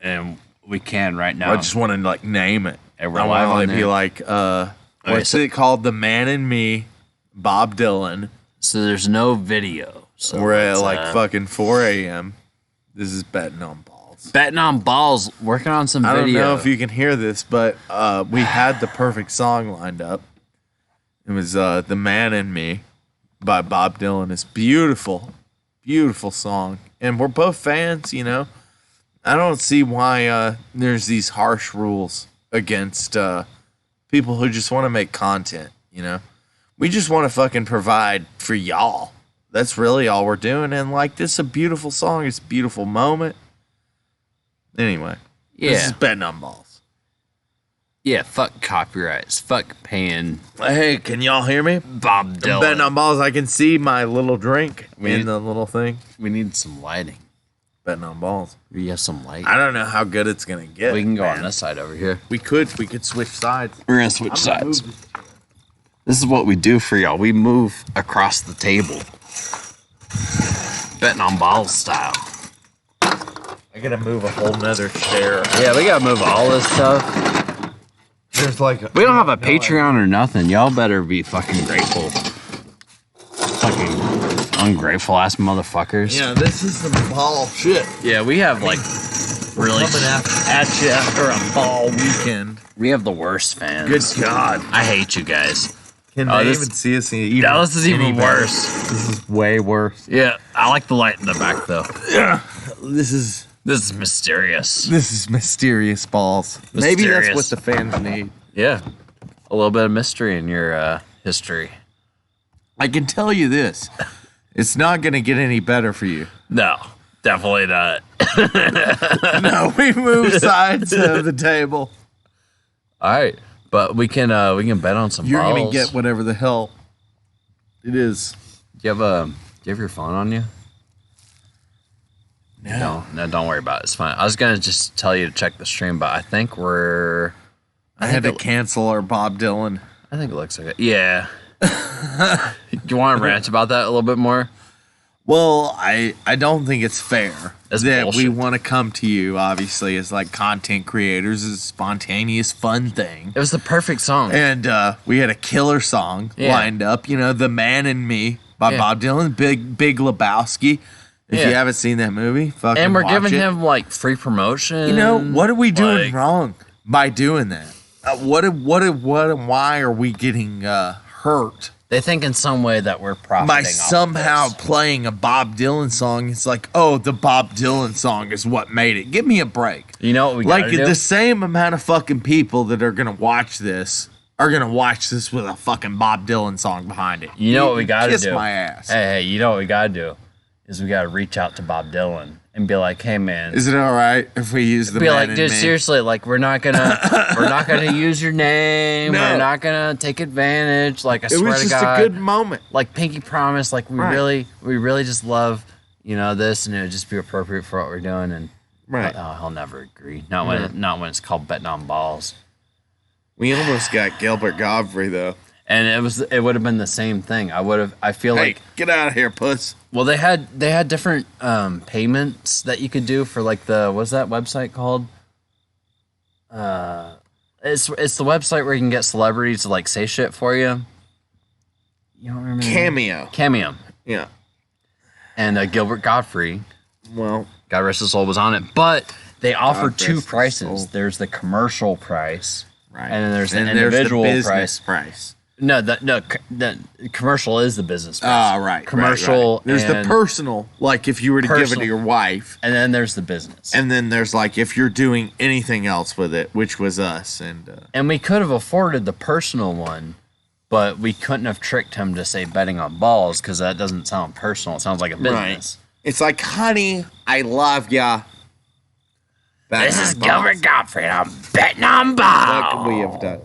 and we can right now. I just want to like name it. And we're I live want on to be there. like, what's it called? The Man and Me, Bob Dylan. So there's no video. So We're at like fucking 4 a.m. This is betting on balls. Betting on balls, working on some video. I don't know if you can hear this, but we had the perfect song lined up. It was The Man and Me by Bob Dylan. It's beautiful, beautiful song. And we're both fans, you know. I don't see why there's these harsh rules against people who just want to make content, you know. We just want to fucking provide for y'all. That's really all we're doing. And, like, this is a beautiful song. It's a beautiful moment. Anyway. Yeah. This is betting on balls. Yeah, fuck copyrights. Fuck paying Hey, can y'all hear me? Bob Dylan. I'm betting on balls. I can see my little drink in the little thing. We need some lighting. Betting on balls. We have some light. I don't know how good it's going to get. We can go man. on this side over here. We could switch sides. We're going to switch sides. This is what we do for y'all. We move across the table. Betting on balls style. I got to move a whole nother chair. Yeah, we got to move all this stuff. There's like We don't have a Patreon or nothing. Y'all better be fucking grateful. Fucking ungrateful ass motherfuckers. Yeah, this is some ball shit. Yeah, we have like really. Coming at you after a ball weekend. We have the worst fans. Good God. I hate you guys. Can Oh, they this- even see us? Even No, this is even any better? worse. This is way worse. Yeah, I like the light in the back though. Yeah, this is This is mysterious balls. Maybe that's Mysterious. what the fans need. Yeah, a little bit of mystery in your history. I can tell you this: it's not going to get any better for you. No, definitely not. No, we move sides of the table. All right, but we can bet on some You're balls. going to get whatever the hell it is. Do you have your phone on you? No, don't worry about it. It's fine. I was gonna just tell you to check the stream, but I think we're. I had to cancel our Bob Dylan. I think it looks like it. Yeah. Do you want to rant about that a little bit more? Well, I don't think it's fair That's that we bullshit. want to come to you, obviously, as like content creators, as a spontaneous, fun thing. It was the perfect song. And we had a killer song lined up, you know, The Man and Me by Bob Dylan, Big Lebowski. If you haven't seen that movie, fucking And we're watch giving it. him like free promotion. You know, what are we doing Like- wrong by doing that? What and why are we getting hurt They think in some way that we're profiting by off of somehow this. playing a Bob Dylan song? It's like, oh, the Bob Dylan song is what made it. Give me a break. You know what we Like gotta do? the same amount of fucking people that are gonna watch this are gonna watch this with a fucking Bob Dylan song behind it. You know what we gotta Kiss do? my ass. Hey, you know what we gotta do? Is we gotta reach out to Bob Dylan and be like, hey man. Is it all right if we use the Be Man like, in dude, Me? seriously, like we're not gonna use your name. No. We're not gonna take advantage. Like I It swear was to just God, a good moment. like Pinky promise. Like we Right. really just love, you know, this, and it would just be appropriate for what we're doing. And Right. oh, he'll never agree. Not when it's called betting on balls. We almost got Gilbert Godfrey though. And it would have been the same thing. I feel Hey, like get out of here, puss. well they had different payments that you could do for like what's that website called? It's the website where you can get celebrities to like say shit for you. You don't remember? Cameo. Yeah. And Gilbert Godfrey, Well, God rest his soul, was on it. But they offer God two rest his prices. soul. There's the commercial price. right. And then there's the the individual business price. No, the commercial is the business price. Ah, right. Commercial. Right. There's the and- personal, like if you were to give it Personal. to your wife, And then there's the business. and then there's like if you're doing anything else with it, which was us, and And we could have afforded the personal one, but we couldn't have tricked him to say betting on balls because that doesn't sound personal. It sounds like a business. it's like, honey, I love ya. This is Gilbert Godfrey, and I'm betting on balls. What could we have done?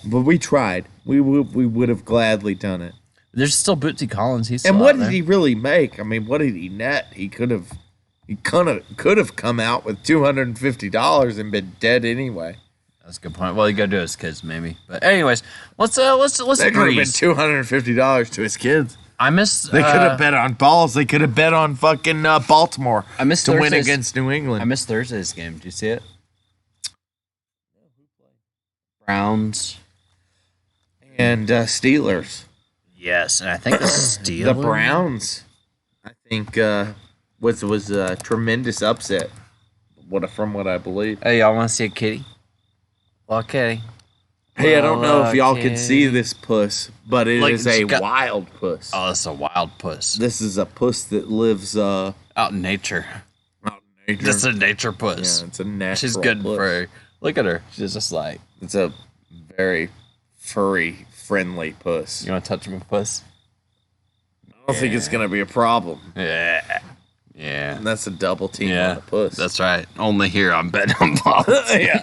But we tried. We would have gladly done it. There's still Bootsy Collins. He's And still what out did there. he really make? I mean, what did he net? He could have come out with $250 and been dead anyway. That's a good point. Well, you gotta do his kids maybe. But anyways, let's That could have been breeze. $250 to his kids. I miss. They could have bet on balls. They could have bet on fucking Baltimore I missed to win Thursday's- against New England. I missed Thursday's game. Did you see it? Browns. And Steelers. Yes, and I think the Steelers. The Browns, I think, was a tremendous upset. From what I believe. Hey, y'all want to see a kitty? Well, kitty. Hey, I don't know if y'all Okay. can see this puss, but it Like, is a it's got- wild puss. Oh, it's a wild puss. This is a puss that lives Out in nature. out in nature. Just a nature puss. Yeah, it's a natural She's good puss. for. Look at her. She's just like. It's a very furry, friendly puss. You want to touch me, puss? I don't think it's going to be a problem. Yeah. Yeah. And that's a double team Yeah. on the puss. That's right. Only here on Bet on Balls. yeah.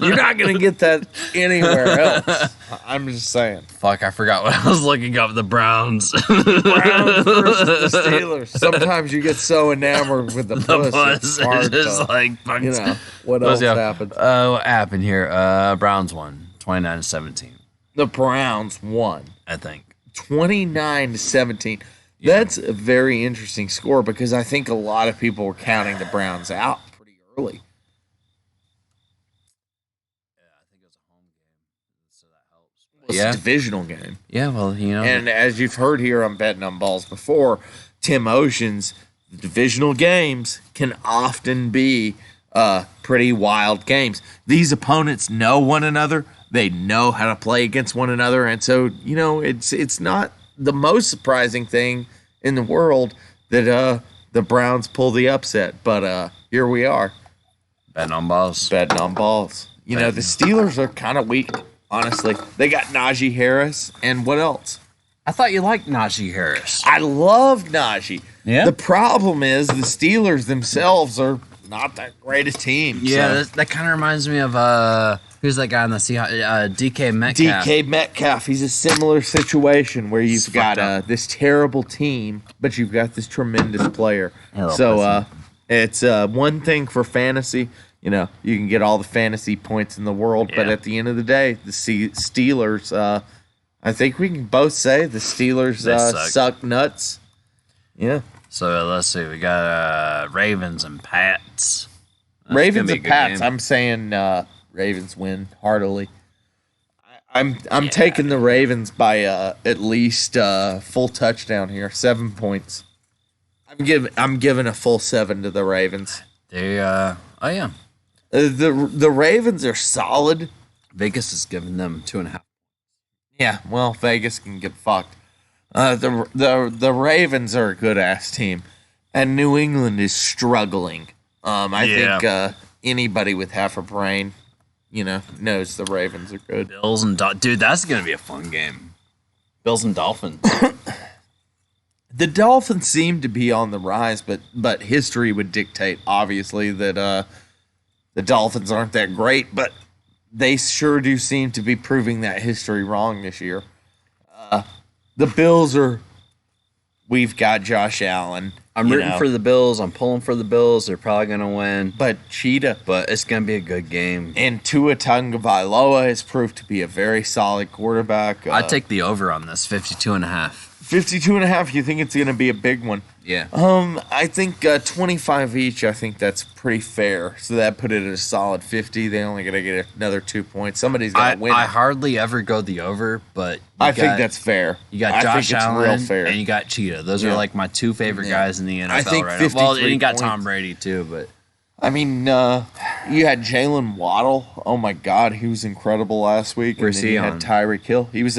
You're not going to get that anywhere else. I'm just saying. Fuck, I forgot what I was looking up. The Browns. Browns versus the Steelers. Sometimes you get so enamored with the The puss. puss. It's It's hard just to, like. Fuck. you know, what Let's else go. happens? What happened here? Browns won 29-17, The Browns won I think. 29-17. That's a very interesting score because I think a lot of people were counting the Browns out pretty early. Yeah, I think it was a home game, so that helps. It's Yeah. a divisional game. Yeah, well, you know. And as you've heard here on Betting on Balls before, Tim Ocean's the divisional games can often be pretty wild games. These opponents know one another. They know how to play against one another. And so, you know, it's not the most surprising thing in the world that the Browns pull the upset. But here we are. Betting on Balls. Betting on Balls. You know, the Steelers are kind of weak, honestly. They got Najee Harris, and what else? I thought you liked Najee Harris. I love Najee. Yeah? The problem is the Steelers themselves are not that great a team. Yeah, so. that kind of reminds me of who's that guy on the Seahawks? DK Metcalf. DK Metcalf. He's a similar situation where you've got fucked up. this terrible team, but you've got this tremendous player. Hello, So it's one thing for fantasy. You know, you can get all the fantasy points in the world, but Yeah. at the end of the day, the Steelers. I think we can both say the Steelers They suck. suck nuts. Yeah. So let's see. We got Ravens and Pats. That's Ravens gonna be a and good Pats. game. I'm saying Ravens win heartily. I'm taking the Ravens by at least full touchdown here, 7 points. I'm giving a full 7 to the Ravens. They oh yeah. The Ravens are solid. Vegas is giving them 2.5. Yeah, well, Vegas can get fucked. The Ravens are a good ass team, and New England is struggling. I think anybody with half a brain, you know, knows the Ravens are good. Bills and dude, that's gonna be a fun game. Bills and Dolphins. The Dolphins seem to be on the rise, but history would dictate, obviously, that the Dolphins aren't that great, but they sure do seem to be proving that history wrong this year. The Bills are. We've got Josh Allen. I'm rooting for the Bills. I'm pulling for the Bills. They're probably gonna win, but Cheetah but it's gonna be a good game. and Tua Tagovailoa has proved to be a very solid quarterback. I'd take the over on this, 52.5. 52.5. You think it's going to be a big one? Yeah. I think 25 each. I think that's pretty fair. So that put it at a solid 50. They only got to get another 2 points. Somebody's got to win. I it. hardly ever go the over, but I think that's fair. you got I Josh think it's Allen real fair. and you got Cheetah. Those Yeah. are like my two favorite Yeah. guys in the NFL I think right now. Well, and 53 you got Tom points. Brady too, but I mean, you had Jalen Waddle. Oh my God, he was incredible last week. Where's and then he you on? had Tyreek Hill. He was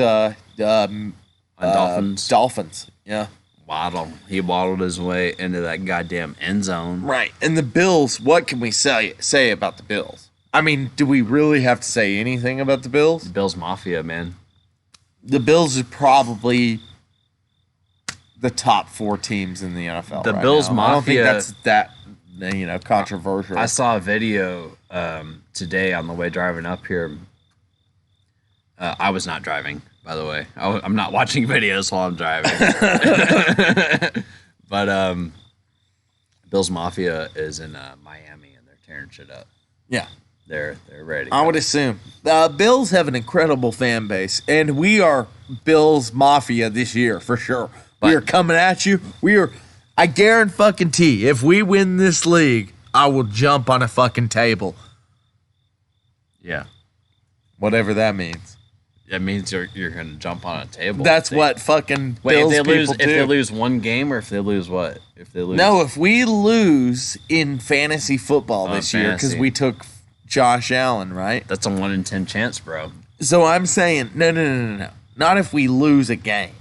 Dolphins. Dolphins. Yeah. Waddle. He waddled his way into that goddamn end zone. Right. And the Bills, what can we say about the Bills? I mean, do we really have to say anything about the Bills? Bills Mafia, man. The Bills are probably the top 4 teams in the NFL. The right Bills now. I don't think Mafia- that's that controversial. I saw a video today on the way driving up here. I was not driving, by the way. I'm not watching videos while I'm driving. But Bills Mafia is in Miami, and they're tearing shit up. Yeah. They're ready. I would assume. Bills have an incredible fan base, and we are Bills Mafia this year for sure. We are coming at you. I guarantee if we win this league, I will jump on a fucking table. Yeah. Whatever that means. It means you're going to jump on a table. That's what fucking Bills if people do. If they lose one game or if they lose what? If they lose. No, if we lose in fantasy football this year because we took Josh Allen, right? That's a 1 in 10 chance, bro. So I'm saying, no. Not if we lose a game.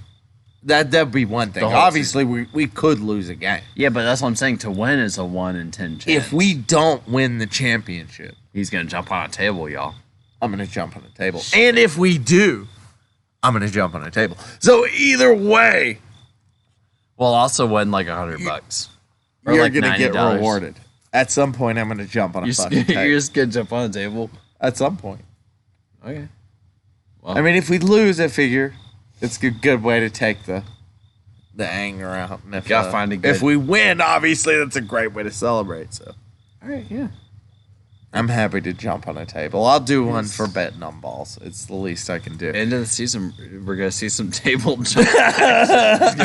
That'd be one thing. Obviously, we could lose a game. Yeah, but that's what I'm saying. To win is a 1 in 10 chance. If we don't win the championship, he's going to jump on a table, y'all. I'm going to jump on a table. And if we do, I'm going to jump on a table. So either way, we'll also win like $100. You're like going to get rewarded. At some point, I'm going to jump on a fucking table. You're just going to jump on a table? At some point. Okay. Well, I mean, if we lose, I figure it's a good way to take the anger out. And if we win, obviously, that's a great way to celebrate. So, all right, yeah. I'm happy to jump on a table. I'll do one for betting on balls. It's the least I can do. End of the season, we're going to see some table jump. I'm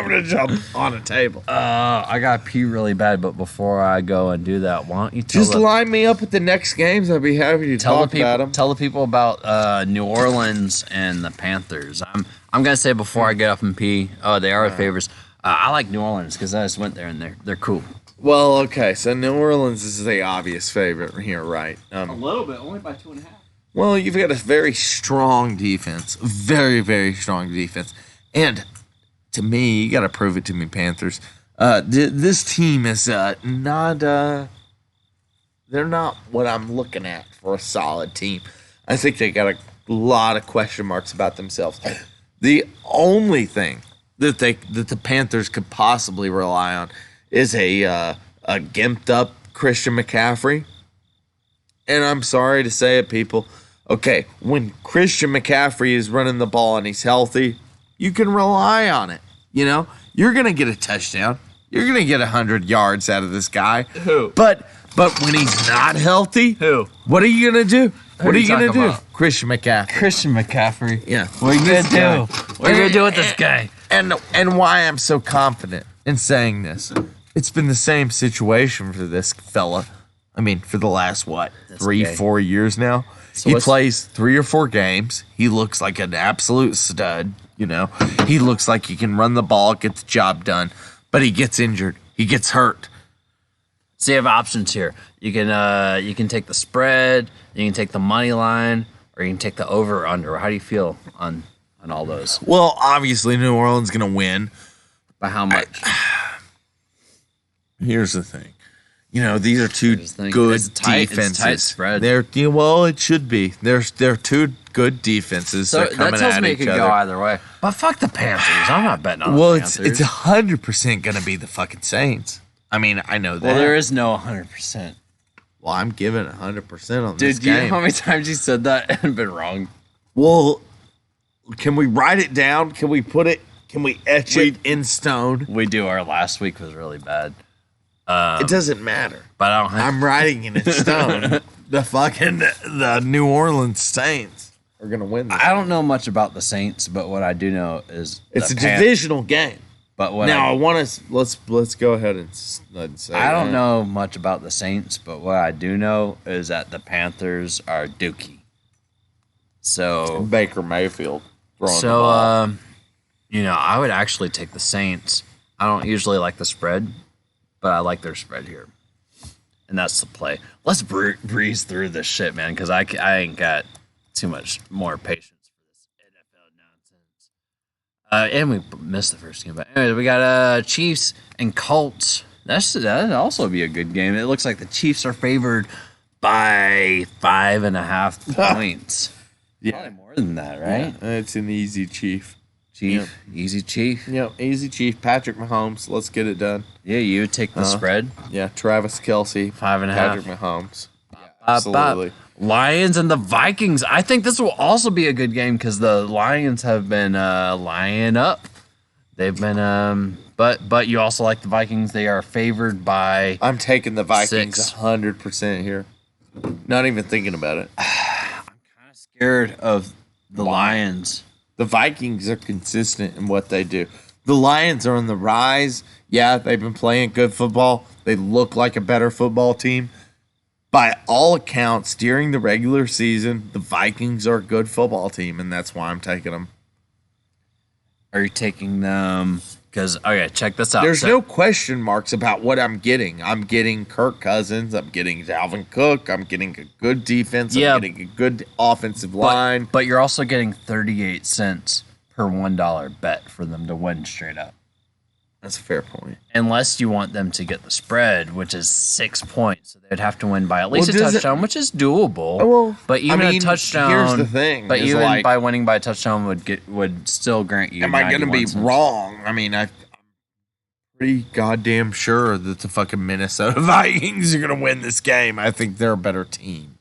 going to jump on a table. I got to pee really bad, but before I go and do that, why don't you just line me up with the next games? I'd be happy to talk about them. Tell the people about New Orleans and the Panthers. I'm going to say before I get up and pee, they are favorites. I like New Orleans because I just went there and they're cool. Well, okay, so New Orleans is the obvious favorite here, right? A little bit, only by 2.5. Well, you've got a very strong defense, very, very strong defense, and to me, you got to prove it to me, Panthers. This team is not. They're not what I'm looking at for a solid team. I think they got a lot of question marks about themselves. The only thing that the Panthers could possibly rely on is a gimped up Christian McCaffrey. And I'm sorry to say it, people. Okay, when Christian McCaffrey is running the ball and he's healthy, you can rely on it. You know, you're going to get a touchdown. You're going to get 100 yards out of this guy. Who? But when he's not healthy, who? What are you going to do? What are you going to do? about? Christian McCaffrey. Christian McCaffrey. Yeah. What are you going to do? What are you going to do with this guy? And why I'm so confident in saying this. It's been the same situation for this fella. I mean, for the last, 3-4 years now? So he plays 3 or 4 games. He looks like an absolute stud, you know. He looks like he can run the ball, get the job done. But he gets injured. He gets hurt. So you have options here. You can take the spread, you can take the money line, or you can take the over or under. How do you feel on all those? Well, obviously, New Orleans going to win. By how much? Here's the thing. You know, these are two good defenses. It's tight spread. It should be. They're two good defenses. So that tells me it could go either way. But fuck the Panthers. I'm not betting on the Panthers. It's 100% going to be the fucking Saints. I mean, I know that. Well, there is no 100%. Well, I'm giving 100% on Dude, this game. do you know how many times you said that and been wrong? Well, can we write it down? Can we etch it in stone? We do. Our last week was really bad. It doesn't matter. But I don't have I'm writing it in stone. the New Orleans Saints are going to win this. I don't know much about the Saints, but what I do know is it's a divisional game. But what now I want to let's go ahead and say I don't know much about the Saints, but what I do know is that the Panthers are dookie. So Baker Mayfield throwing the ball. I would actually take the Saints. I don't usually like the spread, but I like their spread here. And that's the play. Let's breeze through this shit, man, because I ain't got too much more patience for this NFL nonsense. And we missed the first game. But anyway, we got Chiefs and Colts. That'd also be a good game. It looks like the Chiefs are favored by 5.5 points. Yeah. Probably more than that, right? Yeah, it's an easy Chief. Yep. Easy Chief. Yep, easy Chief. Patrick Mahomes. Let's get it done. Yeah, you would take the spread. Yeah, Travis Kelce. 5.5. Patrick Mahomes. Yeah, absolutely. Lions and the Vikings. I think this will also be a good game because the Lions have been lying up. They've been, but you also like the Vikings. They are favored by. I'm taking the Vikings 6. 100% here. Not even thinking about it. I'm kind of scared of the Lions. The Vikings are consistent in what they do. The Lions are on the rise. Yeah, they've been playing good football. They look like a better football team. By all accounts, during the regular season, the Vikings are a good football team, and that's why I'm taking them. Are you taking them? Because, okay, check this out. There's no question marks about what I'm getting. I'm getting Kirk Cousins. I'm getting Dalvin Cook. I'm getting a good defense. I'm getting a good offensive line. But you're also getting 38 cents per $1 bet for them to win straight up. That's a fair point. Unless you want them to get the spread, which is 6 points. So they'd have to win by at least a touchdown, which is doable. Well, but even a touchdown. Here's the thing. But even by winning by a touchdown would still grant you. Am I going to be wrong? I mean, I'm pretty goddamn sure that the fucking Minnesota Vikings are going to win this game. I think they're a better team.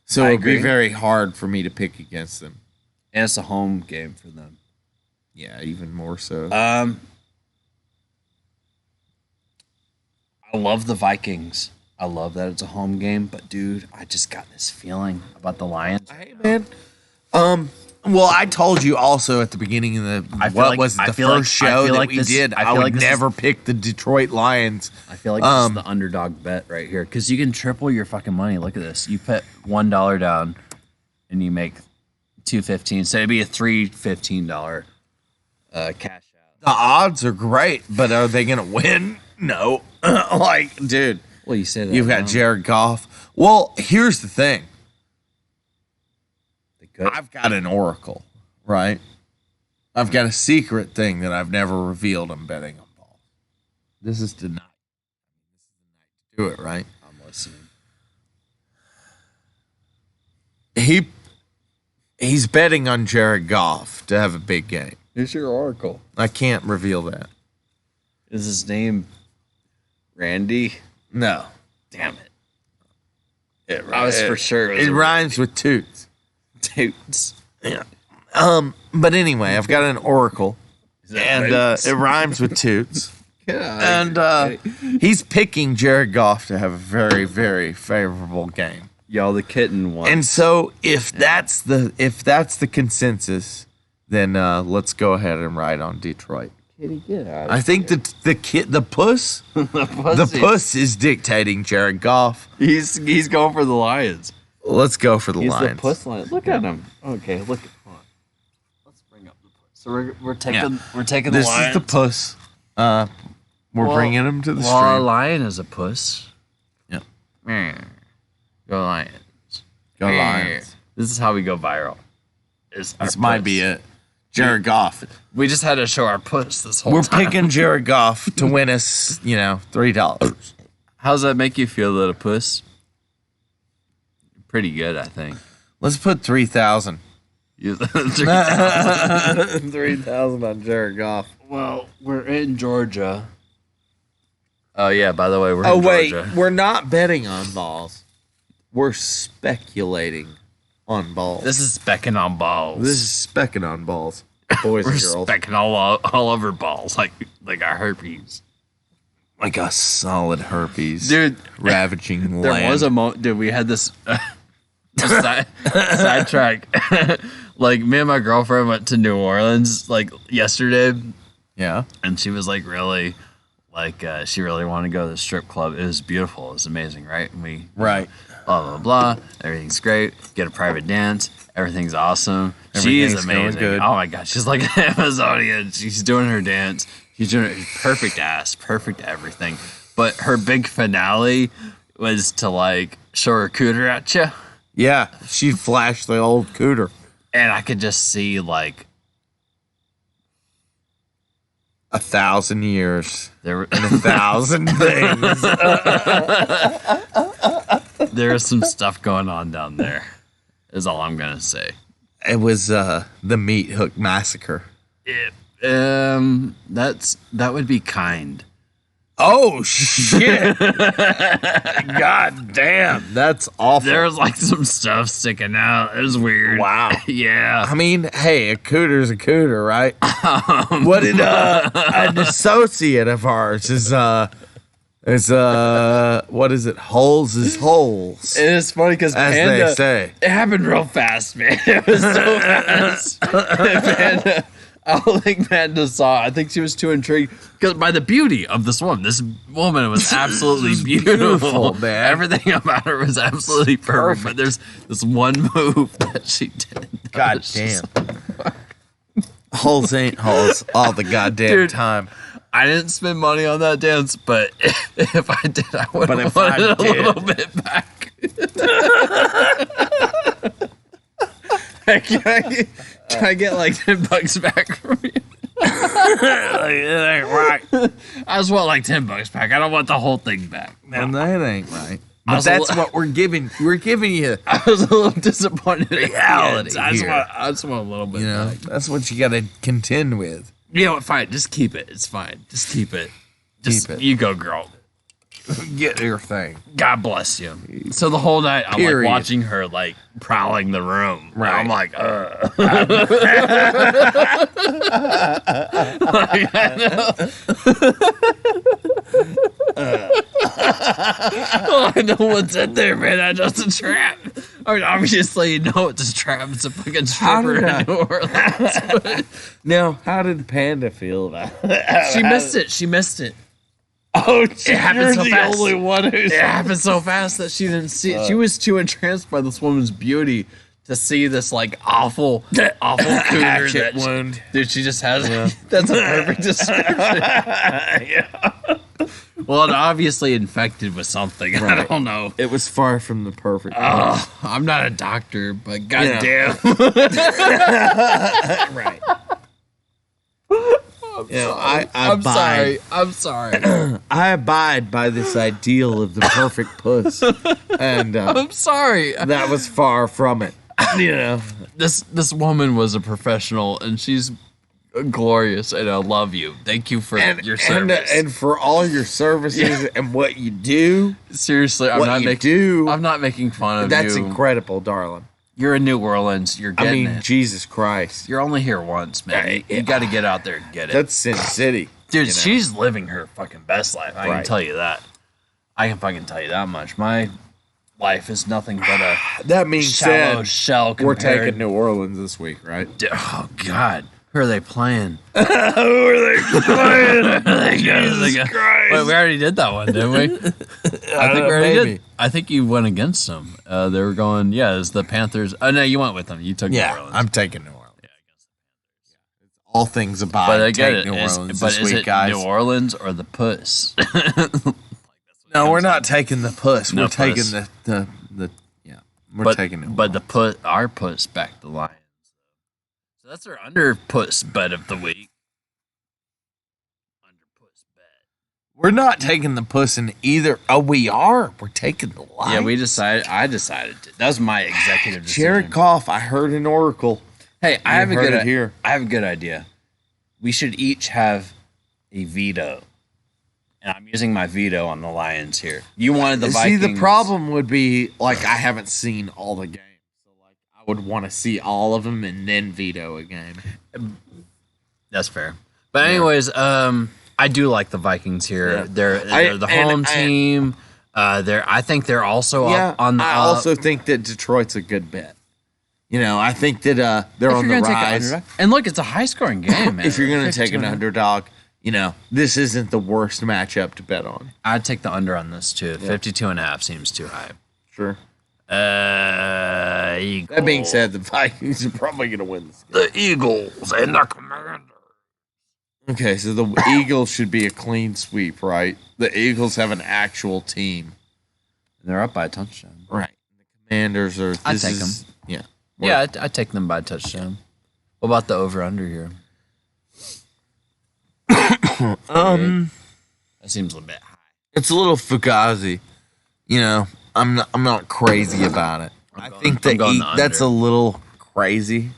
So it'd be very hard for me to pick against them. And it's a home game for them. Yeah, even more so. I love the Vikings. I love that it's a home game, but dude, I just got this feeling about the Lions. Hey, man. Well, I told you also at the beginning of the first show that we did. I would never pick the Detroit Lions. I feel like this is the underdog bet right here because you can triple your fucking money. Look at this. You put $1 down, and you make $2.15. So it'd be a $3.15 cash out. The odds are great, but are they going to win? No. Dude. Well, you say that. You've got Jared Goff. Well, here's the thing. I've got an oracle, right? I've got a secret thing that I've never revealed. I'm betting on ball. This is tonight. This is the night to do it, right? I'm listening. He's betting on Jared Goff to have a big game. Who's your oracle? I can't reveal that. Is his name Randy? No. Damn it. I was for sure. It rhymes with toots. Toots. Yeah. But anyway, I've got an oracle. And it rhymes with toots. And he's picking Jared Goff to have a very, very favorable game. Y'all the kitten one. And so if that's the consensus, then let's go ahead and ride on Detroit. Kitty, get out. I think the puss the puss is dictating Jared Goff. He's going for the Lions. Let's go for the He's Lions. The puss line. Look at him. Okay, look at him. Let's bring up the puss. So we're taking the Lions. This is the puss. We're bringing him to the stream. Well, a lion is a puss. Yep. Go Lions. Go Lions. This is how we go viral. This might be it. Jared Goff. We just had to show our puss this whole time. We're picking Jared Goff to win us, $3. How does that make you feel, little puss? Pretty good, I think. Let's put 3,000. 3,000. 3,000 on Jared Goff. Well, we're in Georgia. Oh, yeah, by the way, we're in Georgia. Wait, we're not betting on balls. We're speculating on balls. This is specking on balls. This is specking on balls. Boys and girls. We're specking all over balls, like our herpes. Like a solid herpes. Dude. Ravaging there land. There was a moment, dude, we had this sidetrack. Like, me and my girlfriend went to New Orleans, like, yesterday. Yeah. And she was, like, really, like, she really wanted to go to the strip club. It was beautiful. It was amazing, right? And we... Right. Blah, blah, blah. Everything's great. Get a private dance. Everything's awesome. She's amazing. Good. Oh, my God. She's like an Amazonian. She's doing her dance. She's doing it. Perfect ass. Perfect everything. But her big finale was to, like, show her cooter at you. Yeah. She flashed the old cooter. And I could just see, like... 1,000 years. There were... And 1,000 things. There was some stuff going on down there, is all I'm going to say. It was the meat hook massacre. That would be kind. Oh, shit. God damn. That's awful. There was like some stuff sticking out. It was weird. Wow. Yeah. I mean, hey, a cooter's a cooter, right? What did an associate of ours is It's what is it? Holes is holes. It is funny because as Panda, they say. it happened real fast, man. It was so fast. Panda, I don't think Panda saw. I think she was too intrigued because by the beauty of this woman. This woman was absolutely beautiful, man. Everything about her was absolutely perfect. But there's this one move that she did. God damn. Holes ain't holes all the goddamn time. I didn't spend money on that dance, but if I did, I would have But wanted a little bit back. Hey, can I get like $10 back from you? It ain't right. I just want like $10 back. I don't want the whole thing back. And that ain't right. But that's what we're giving. We're giving you. I was a little disappointed. Reality I just here. want a little bit. You know, back. that's what you got to contend with. You know what? Fine. Just keep it. It's fine. Just keep it. Keep it. You go, girl. Get your thing. God bless you. So the whole night, I'm Period. like watching her like prowling the room. Right. I'm like, I know what's in there, man. I know it's a trap. I mean, obviously, you know it's a trap. It's a fucking stripper in New Orleans. Now, how did Panda feel about it? She missed it. She missed it. Oh, It happened so fast. one who's. It happened so fast that she didn't see it. She was too entranced by this woman's beauty to see this like awful cougar Hatchet that wound. dude, she just has. That's a perfect description. Yeah. Well, it obviously infected with something. I Right. don't know. It was far from the perfect. Oh, I'm not a doctor, but goddamn. Right. I I'm abide. sorry. I'm sorry. I abide by this ideal of the perfect puss, and I'm sorry. that was far from it. You know, This woman was a professional, and she's glorious, and I love you. Thank you for your service. and for all your services and what you do. Seriously, I'm What not you making. do. I'm not making fun of That's you. incredible, darling. You're in New Orleans. You're I getting mean, it. Jesus Christ. You're only here once, man. You got to get out there and get it. That's Sin City. Dude, you know. she's living her fucking best life. I can Right. tell you that. I can fucking tell you that much. My life is nothing but a That being shallow said, shell we're compared. taking New Orleans this week, right? Oh God, who are they playing? Who are they playing? Jesus Christ. Wait, we already did that one, didn't we? I think we already did. I think you went against them. They were going, yeah, it's the Panthers. Oh no, you went with them. You took New Yeah, Orleans. I'm taking New Orleans. All things abide. But I get take it. New Is- Orleans but this is week, it guys. New Orleans or the Puss? No, we're not taking the puss. No We're taking puss. the yeah. We're taking New But our Puss back the Lions. So that's our under Puss bet of the week. Under Puss bet. We're not taking the puss in either. Oh, we are. We're taking the Lions. Yeah, we decided. I decided to. That was my executive decision. Jared Goff. I heard an oracle. Hey, I have a heard good it here. I have a good idea. We should each have a veto. And I'm using my veto on the Lions here. You wanted the See, Vikings. the problem would be like I haven't seen all the games, so like I would want to see all of them and then veto a game. That's fair. But anyways, I do like the Vikings here. Yeah. They're the home team. I think they're also Yeah, up on the. I also think that Detroit's a good bet. You know, I think that they're if on you're the gonna take an rise. underdog- and look, it's a high scoring game, man. If you're going to take an 52.5. underdog, you know, this isn't the worst matchup to bet on. I'd take the under on this too. 52.5 seems too high. Sure. Eagles. That being said, the Vikings are probably going to win this game. The Eagles and the Commanders. Okay, so the Eagles should be a clean sweep, right? The Eagles have an actual team. They're up by a touchdown. Right. The Commanders are... I'd take them. Yeah. Yeah, I'd take them by a touchdown. What about the over/under here? That seems a bit high. It's a little fugazi. You know, I'm not crazy about it. I think I'm going the that's a under. little crazy.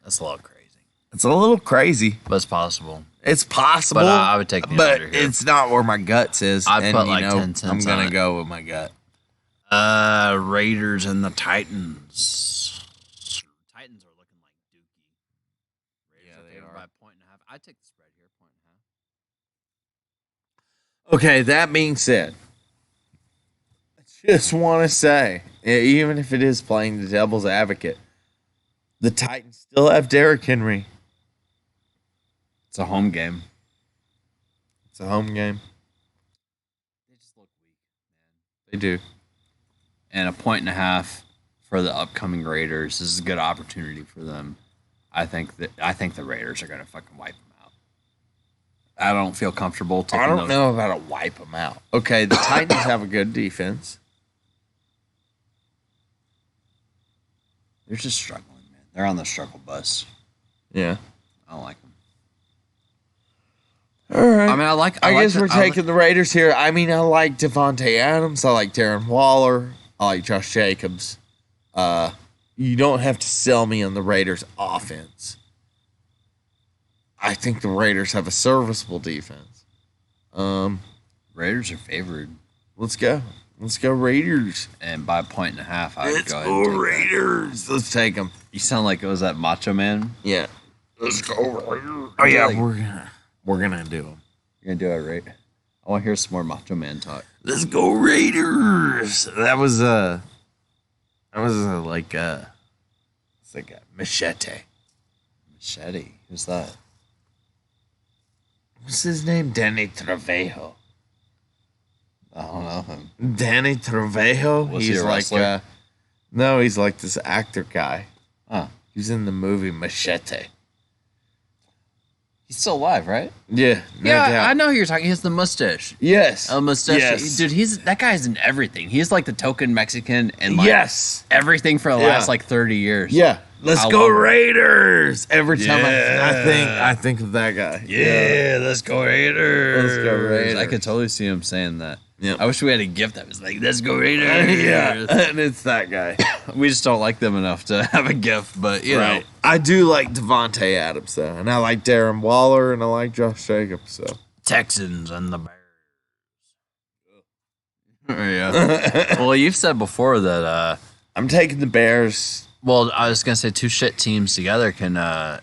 That's a little crazy, It's a little crazy. but it's possible. It's possible, But I would take the but under here. it's not where my guts is. I'd and, put you like know, 10 cents I'm gonna on it. go with my gut. Raiders and the Titans. Titans are looking like dookie. Raiders Yeah, are they favored are. by a point and a half. I'd take the spread here, point and Okay, that being said, I just want to say, even if it is playing the devil's advocate, the Titans still have Derrick Henry. It's a home game. It's a home game. They just look weak, man. They do. And 1.5 for the upcoming Raiders. This is a good opportunity for them. I think the Raiders are going to fucking wipe them out. I don't feel comfortable taking I don't know about to wipe them out. Okay, the Titans have a good defense. They're just struggling, man. They're on the struggle bus. Yeah. I don't like them. All right. I mean, I guess we're taking the Raiders here. I mean, I like Devontae Adams. I like Darren Waller. I like Josh Jacobs. You don't have to sell me on the Raiders' offense. I think the Raiders have a serviceable defense. Raiders are favored. Let's go. Let's go Raiders. And by 1.5, I would Let's go ahead go and take Raiders. Let's take them. You sound like it was that Macho Man. Yeah. Let's go Raiders. Oh yeah, we're gonna do them. You're gonna do it right. I want to hear some more Macho Man talk. Let's go Raiders. That was like it's like a machete. Machete. Who's that? What's his name? Danny Trevejo. I don't know him. Danny Trevejo. Was he He's a like wrestler? no, he's like this actor guy. Oh, He's in the movie Machete. he's still alive, right? Yeah, no Yeah, doubt. I know who you're talking. He has the mustache. Yes. A mustache. Yes. Dude, that guy's in everything. He's like the token Mexican and like yes. everything for the Yeah. last like 30 years. Yeah. Let's I go love it. Raiders. Every time Yeah. I think of that guy. Yeah, let's go Raiders. Let's go Raiders. I could totally see him saying that. Yep. I wish we had a gift that was like, let's go Raiders. Yeah. And it's that guy. We just don't like them enough to have a gift, but you know. I do like Devontae Adams though, and I like Darren Waller, and I like Josh Jacobs. So Texans and the Bears. Yeah. Well, you've said before that, I'm taking the Bears. well, I was going to say two shit teams together can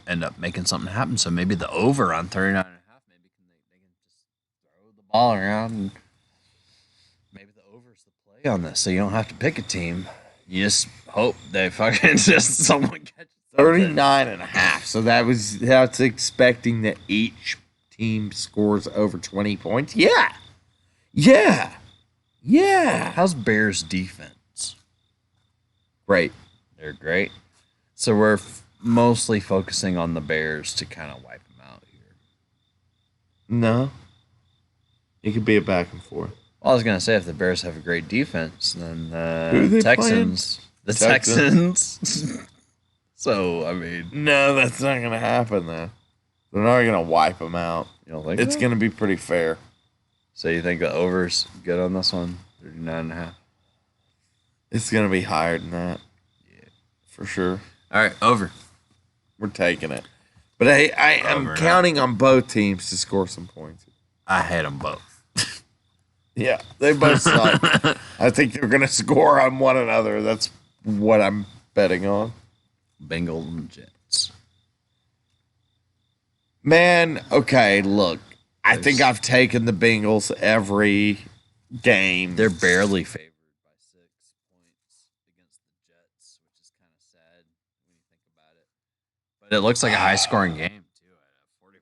end up making something happen. So maybe the over on 39.5, maybe they can just throw the ball around and maybe the over's the play on this. So you don't have to pick a team. You just hope they fucking just someone catches 39.5. So that's expecting that each team scores over 20 points. Yeah. Yeah. Yeah. How's Bears defense? Great. They're great. So we're mostly focusing on the Bears to kind of wipe them out here. No. It could be a back and forth. Well, I was gonna say if the Bears have a great defense, then Who are they Texans, the Texans. So I mean, No, that's not going to happen, though. They're not going to wipe them out. you don't think It's so? going to be pretty fair. So you think the over's good on this one? 39.5. It's going to be higher than that. Yeah. For sure. All right, over. We're taking it. But I am Over, counting on both teams to score some points. I hate them both. Yeah, they both suck. I think they're going to score on one another. That's what I'm betting on. Bengals and Jets. Man, okay, look. I think I've taken the Bengals every game. They're barely favored by 6 points against the Jets, which is kind of sad when you think about it. But it looks like a high-scoring game too, at 44.5,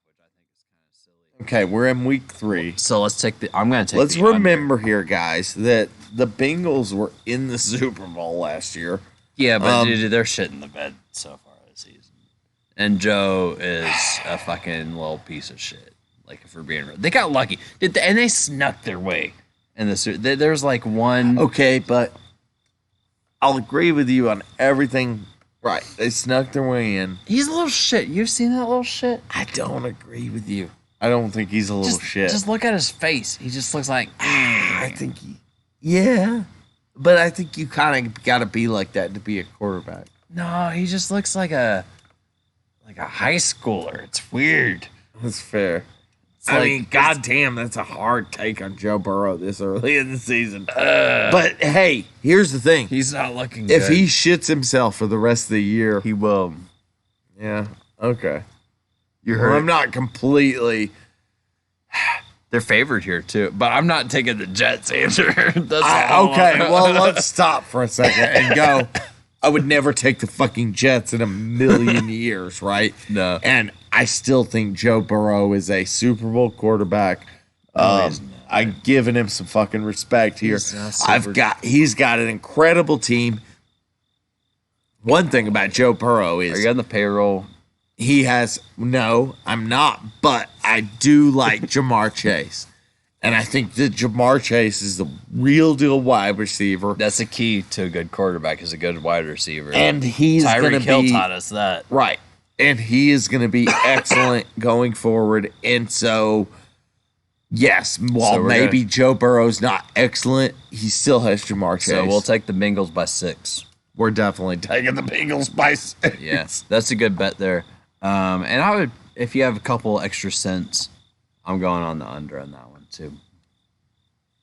which I think is kind of silly. Okay, we're in week 3. So let's take the. I'm going to take. Let's the under. remember here, guys, that the Bengals were in the Super Bowl last year. Yeah, but dude, they're shit in the bed so far this season. And Joe is a fucking little piece of shit. Like, if we're being real. They got lucky. And they snuck their way in the Super. There's like one. Okay, but I'll agree with you on everything. Right, they snuck their way in. He's a little shit. You've seen that little shit? I don't agree with you. I don't think he's a little shit. Just look at his face. He just looks like. I think yeah. But I think you kind of got to be like that to be a quarterback. No, he just looks like a high schooler. It's weird. That's fair. I mean, goddamn, that's a hard take on Joe Burrow this early in the season. But hey, here's the thing: he's not looking good. if he shits himself for the rest of the year, he will. yeah, okay. You Well, I'm not completely. They're favored here too, but I'm not taking the Jets answer. That's all. Okay, well, let's stop for a second and go. I would never take the fucking Jets in a million years, right? No. And I still think Joe Burrow is a Super Bowl quarterback. I've given him some fucking respect here. He's got an incredible team. One thing about Joe Burrow is, are you on the payroll? he has I'm not, but I do like Jamar Chase. And I think that Jamar Chase is the real deal wide receiver. That's the key to a good quarterback, is a good wide receiver. And he's going to Tyreek be Hill taught us that. right. And he is going to be excellent going forward. And so, yes, while maybe Joe Burrow's not excellent, he still has Jamar Chase. So we'll take the Bengals by 6. We're definitely taking the Bengals by 6. Yes, that's a good bet there. And I would, if you have a couple extra cents, I'm going on the under on that one too.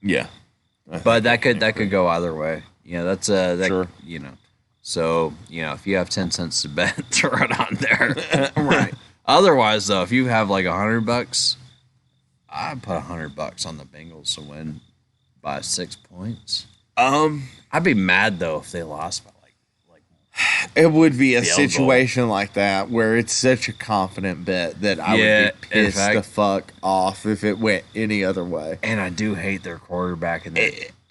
Yeah, but that could go either way. That's sure. So if you have 10 cents to bet, throw it on there. Right. Otherwise, though, if you have like $100, I'd put $100 on the Bengals to win by 6 points. I'd be mad though if they lost by it would be a situation like that where it's such a confident bet that I would be pissed the fuck off if it went any other way. And I do hate their quarterback. And it's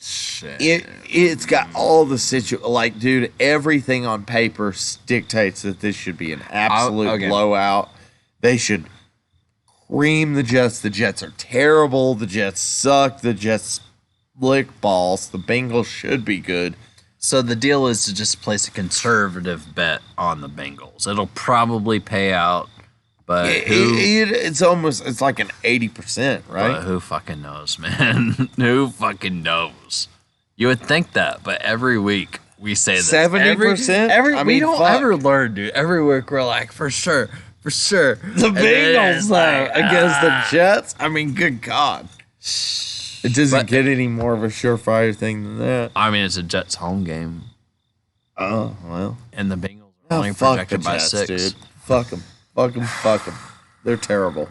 got all the like, dude, everything on paper dictates that this should be an absolute blowout. They should cream the Jets. The Jets are terrible. The Jets suck. The Jets lick balls. The Bengals should be good. So the deal is to just place a conservative bet on the Bengals. It'll probably pay out, but it's like an 80%, right? But who fucking knows, man? Who fucking knows? You would think that, but every week we say this. 70%? We don't ever learn, dude. Every week we're like, for sure. The Bengals, though, against the Jets? I mean, good God. It doesn't get any more of a surefire thing than that. I mean, it's a Jets home game. Oh, well. And the Bengals are only projected by Jets, 6. Dude. Fuck them. Fuck them. They're terrible.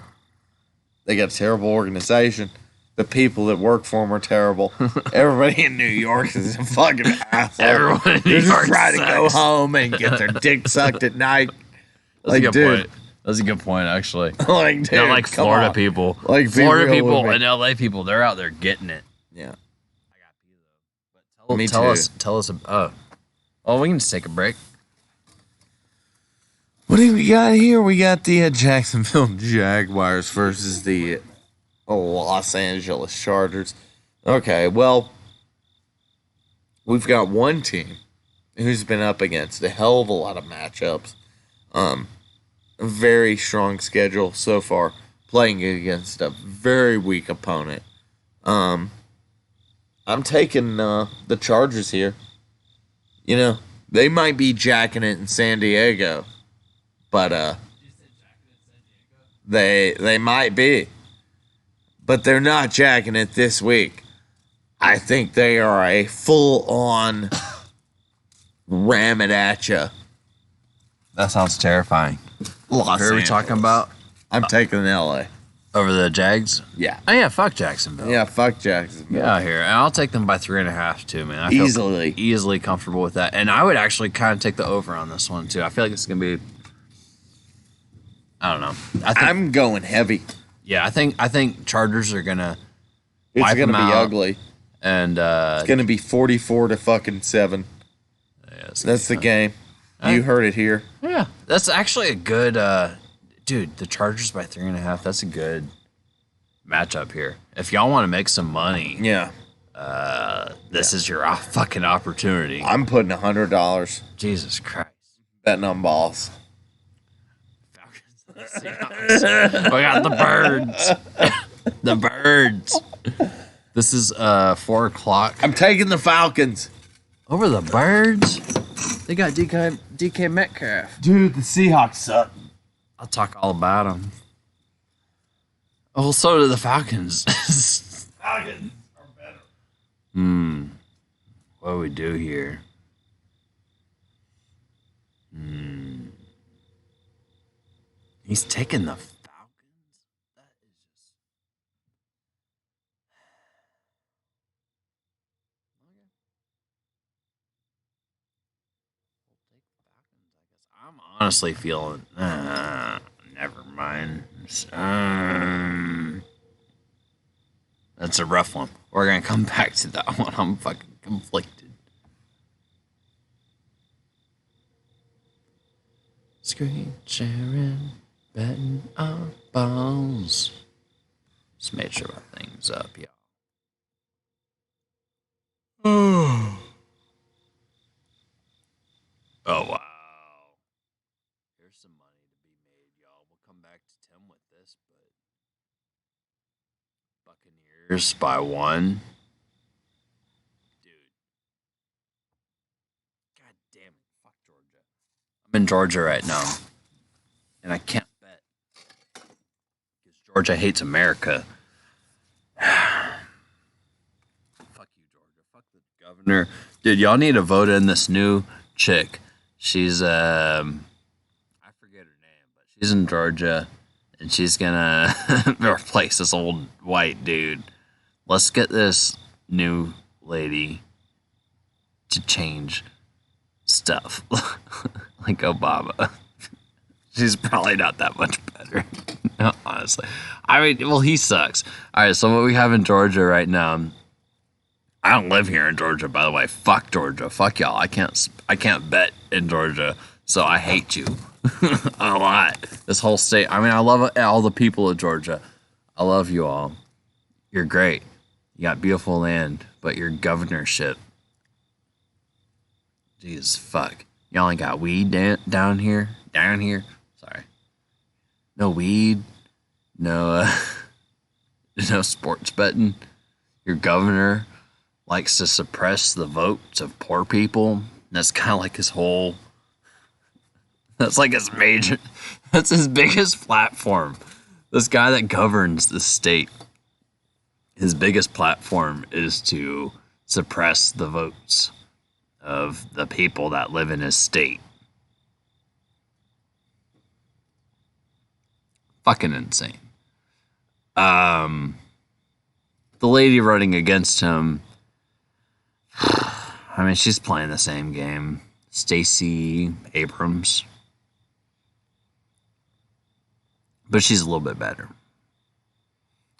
They got a terrible organization. The people that work for them are terrible. Everybody in New York is a fucking asshole. Everyone in New York trying to go home and get their dick sucked at night. That's a good point. That's a good point, actually. Like, dude, not like Florida people. Like Florida people and LA people, they're out there getting it. Yeah. I got you though. But tell us. Oh, we can just take a break. What do we got here? We got the Jacksonville Jaguars versus the Los Angeles Chargers. Okay, well, we've got one team who's been up against a hell of a lot of matchups. A very strong schedule so far, playing against a very weak opponent. I'm taking the Chargers here. They might be jacking it in San Diego, but they might be. But they're not jacking it this week. I think they are a full-on ram it at ya. That sounds terrifying. Who are we talking about? I'm taking LA. Over the Jags? Yeah. Oh, yeah, fuck Jacksonville. Yeah, fuck Jacksonville. Yeah, here. And I'll take them by 3.5, too, man. I feel easily comfortable with that. And I would actually kind of take the over on this one, too. I feel like it's going to be, I don't know. I'm going heavy. Yeah, I think Chargers are going to It's going to be ugly. And it's going to be 44-7. Yeah, that's the game. You heard it here. Yeah, that's actually a good, dude. The Chargers by 3.5. That's a good matchup here. If y'all want to make some money, this is your fucking opportunity. I'm putting $100. Jesus Christ, betting on balls. Falcons. We got the birds. The birds. This is 4:00. I'm taking the Falcons over the birds. They got DK Metcalf. Dude, the Seahawks suck. I'll talk all about them. Oh, so do the Falcons. Falcons are better. What do we do here? He's taking the Falcons? That is just... I'm honestly feeling. Never mind. That's a rough one. We're gonna come back to that one. I'm fucking conflicted. Screen sharing, betting on balls. Just made sure my thing's up, y'all. Oh wow. Here's some money to be made, y'all. We'll come back to Tim with this, but Buccaneers by 1. Dude. God damn it. Fuck Georgia. I'm in Georgia right now. And I can't bet. Because Georgia hates America. Fuck you, Georgia. Fuck the governor. Dude, y'all need to vote in this new chick. She's I forget her name, but she's in Georgia, and she's gonna replace this old white dude. Let's get this new lady to change stuff, like Obama. She's probably not that much better, no, honestly. I mean, well, he sucks. All right, so what we have in Georgia right now. I don't live here in Georgia, by the way. Fuck Georgia. Fuck y'all. I can't bet in Georgia, so I hate you a lot. This whole state. I mean, I love all the people of Georgia. I love you all. You're great. You got beautiful land, but your governorship. Jesus fuck. Y'all ain't got weed down here. Down here. Sorry. No weed. No. No sports betting. Your governor likes to suppress the votes of poor people. That's kind of like his whole. That's like his major. That's his biggest platform. This guy that governs the state. His biggest platform is to suppress the votes of the people that live in his state. Fucking insane. The lady running against him. I mean, she's playing the same game. Stacey Abrams. But she's a little bit better.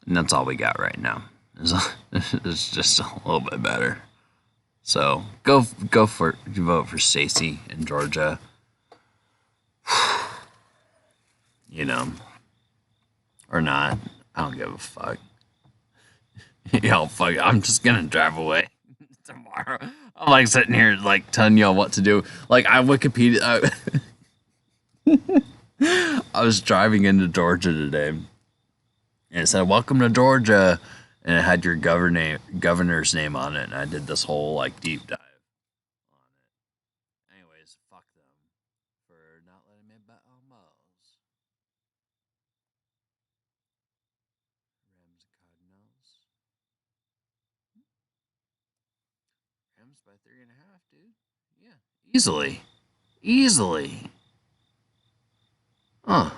And that's all we got right now. It's just a little bit better. So go for vote for Stacey in Georgia. You know. Or not. I don't give a fuck. Y'all fuck it. I'm just gonna drive away tomorrow. I'm like sitting here like telling y'all what to do. Like I Wikipedia. I was driving into Georgia today, and it said "Welcome to Georgia," and it had your governor's name on it. And I did this whole like deep dive on it. Anyways, fuck them for not letting me bet on balls. Rams Cardinals. Rams by 3.5, dude. Yeah, easily. Huh.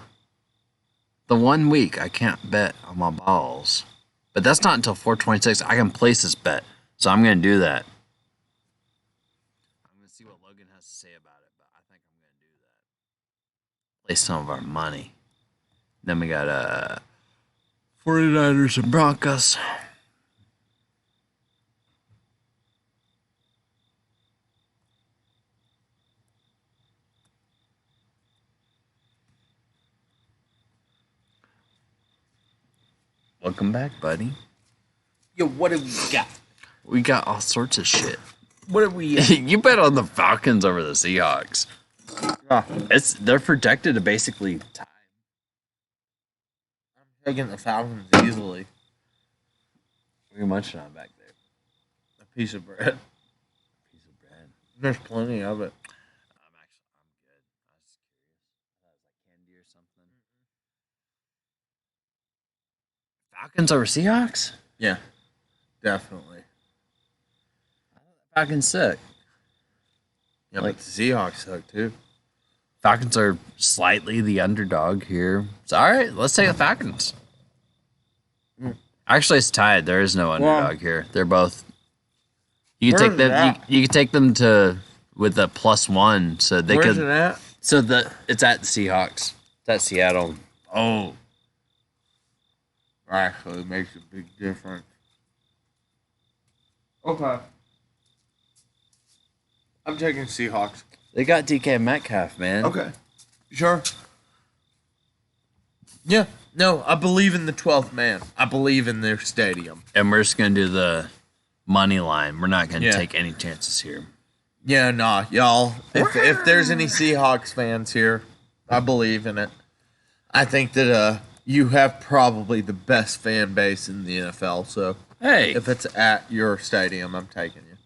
The 1 week I can't bet on my balls. But that's not until 4/26. I can place this bet. So I'm going to do that. I'm going to see what Logan has to say about it. But I think I'm going to do that. Place some of our money. Then we got 49ers and Broncos. Welcome back, buddy. Yo, what do we got? We got all sorts of shit. What do we? You bet on the Falcons over the Seahawks. They're projected to basically tie. I'm taking the Falcons easily. What are you munching on back there? A piece of bread. There's plenty of it. I'm good. I was just curious. I thought it was like candy or something. Falcons over Seahawks? Yeah, definitely. Falcons suck. Yeah, like the Seahawks suck too. Falcons are slightly the underdog here. It's all right. Let's take the Falcons. Actually, it's tied. There is no underdog here. They're both. You can take them. You can take them to with a +1, so they Where's could. it at? So it's at the Seahawks. It's at Seattle. Oh. Actually, it makes a big difference. Okay. I'm taking Seahawks. They got DK Metcalf, man. Okay. Sure. Yeah. No, I believe in the 12th man. I believe in their stadium. And we're just going to do the money line. We're not going to Yeah. take any chances here. Yeah, nah, y'all. If there's any Seahawks fans here, I believe in it. I think that you have probably the best fan base in the NFL. So Hey. if it's at your stadium, I'm taking you.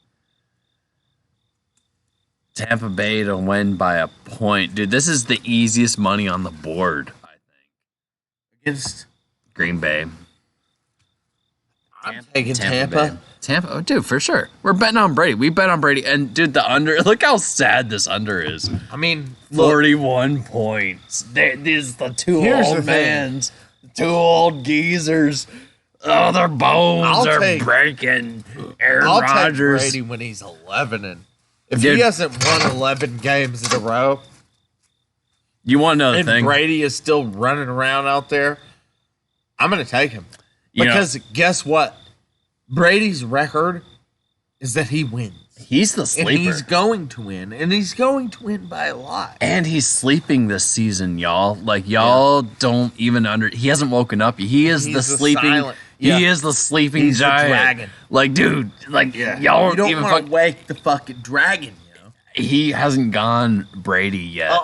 Tampa Bay to win by a point. Dude, this is the easiest money on the board, I think. Against Green Bay. I'm taking Bay. Tampa. Tampa, oh, dude, for sure. We're betting on Brady. We bet on Brady. And, dude, the under, look how sad this under is. I mean, look, 41 points. These the two Here's old the thing. mans. The two old geezers. Oh, their bones are breaking. Aaron I'll Rodgers. take Brady when he's 11 and if Dude. he hasn't won 11 games in a row You want to know the and thing? Brady is still running around out there, I'm going to take him. You know- Because guess what? Brady's record is that he wins. He's the And sleeper. he's going to win. And he's going to win by a lot. And he's sleeping this season, y'all. Like, y'all don't even he hasn't woken up. He is He's the the sleeping. silent- yeah. He is the sleeping He's the giant. dragon. Like, dude, like, y'all You don't even want to wake the fucking dragon, you know? he hasn't gone Brady yet.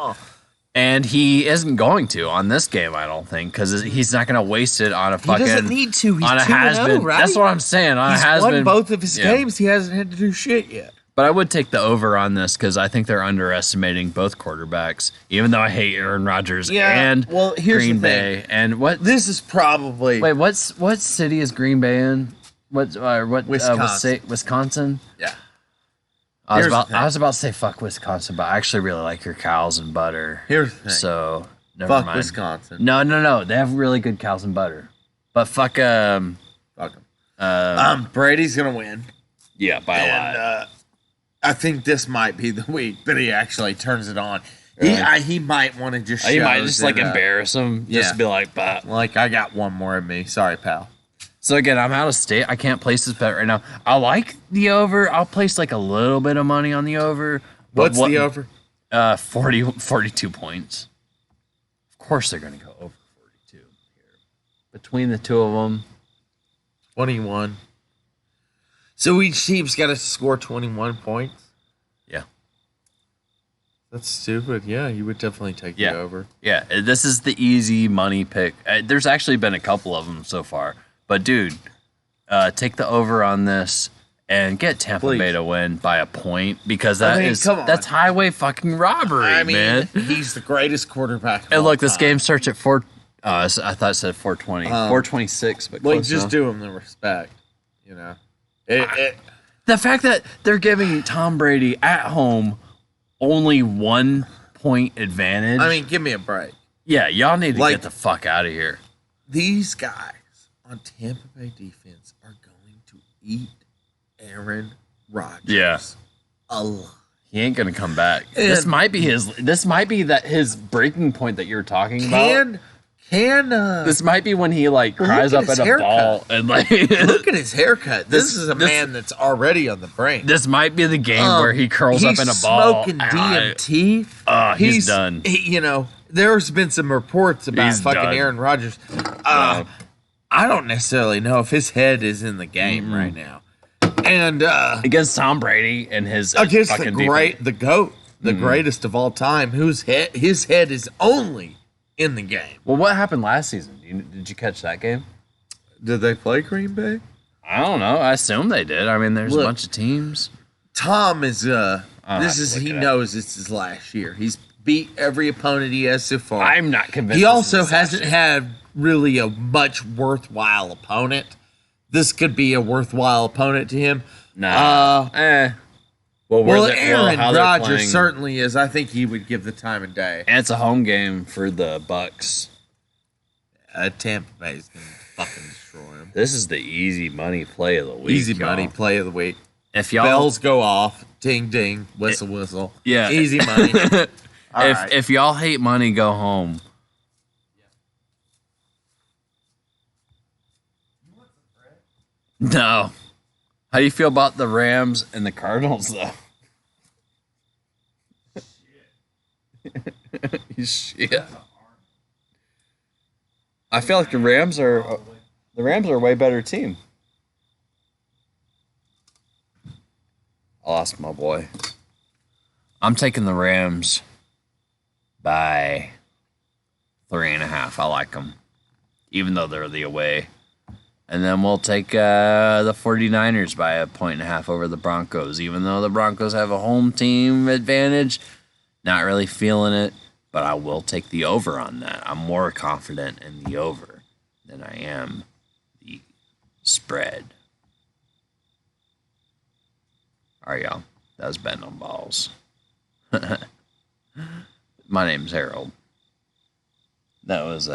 And he isn't going to on this game, I don't think, because he's not going to waste it on a fucking. He doesn't need to. He's on a 2-0, has-been. right? That's what I'm saying. On He's a has-been. won both of his Yeah. games. He hasn't had to do shit yet. But I would take the over on this because I think they're underestimating both quarterbacks, even though I hate Aaron Rodgers and well, here's Green the thing. Bay. And what? This is probably Wait, what city is Green Bay in? What Wisconsin. Wisconsin? Yeah. I Here's the thing. was about to say fuck Wisconsin, but I actually really like your cows and butter. Here's the thing. So never Fuck mind. Wisconsin. No. They have really good cows and butter. But fuck Fuck him. Brady's gonna win. yeah, by a lot. And I think this might be the week that he actually turns it on. Really? He might want to just show You might just like that, embarrass them, just yeah. to be like, bah. like I got one more in me. Sorry, pal. So again, I'm out of state. I can't place this bet right now. I like the over. I'll place like a little bit of money on the over. But What's the over? 42 points. Of course they're going to go over 42 here. Between the two of them. 21. So each team's got to score 21 points. Yeah. That's stupid. Yeah, you would definitely take Yeah. the over. Yeah, this is the easy money pick. There's actually been a couple of them so far. But, dude, take the over on this and get Tampa Please. Bay to win by a point because come on. that's highway fucking robbery, I mean, man. he's the greatest quarterback. Of And all look, this time. game starts at 4. I thought it said 420. 426, but Like, close just enough. do him the respect, you know. The fact that they're giving Tom Brady at home only 1 point advantage. I mean, give me a break. yeah, y'all need to like- get the fuck out of here. These guys on Tampa Bay defense are going to eat Aaron Rodgers. Yeah. alive. He ain't gonna come back. And- This might be his breaking point that you were talking about. This might be when he like cries at up his at a haircut. ball and like Look at his haircut. This is a this- man that's already on the brink. this might be the game where he curls up in a He's ball. smoking and DMT. he's done. You know, there's been some reports about He's fucking done. Aaron Rodgers. I don't necessarily know if his head is in the game right now. And against Tom Brady and his against the fucking great, defense. the GOAT, the greatest of all time, his head is only in the game. Well, what happened last season? Did you catch that game? Did they play Green Bay? I don't know. I assume they did. I mean, there's Look. a bunch of teams. Tom is have to he look it up. knows it's his last year. He's beat every opponent he has so far. I'm not convinced. He this also is his last hasn't year. had really a much worthwhile opponent. This could be a worthwhile opponent to him. Nah. Well, Aaron how they're Rodgers playing- certainly is. I think he would give the time of day. And it's a home game for the Bucks. Tampa Bay's going to fucking destroy him. This is the easy money play of the week. Easy y'all. money play of the week. If y'all Bells go off. Ding, ding. Whistle, whistle. Yeah. Easy money. All right. If y'all hate money, go home. No. How do you feel about the Rams and the Cardinals, though? Shit. I feel like the Rams are a way better team. I lost my boy. I'm taking the Rams by 3.5. I like them, even though they're the away. And then we'll take the 49ers by 1.5 over the Broncos, even though the Broncos have a home team advantage. Not really feeling it, but I will take the over on that. I'm more confident in the over than I am the spread. All right, y'all. That was betting on balls. My name's Harold. That was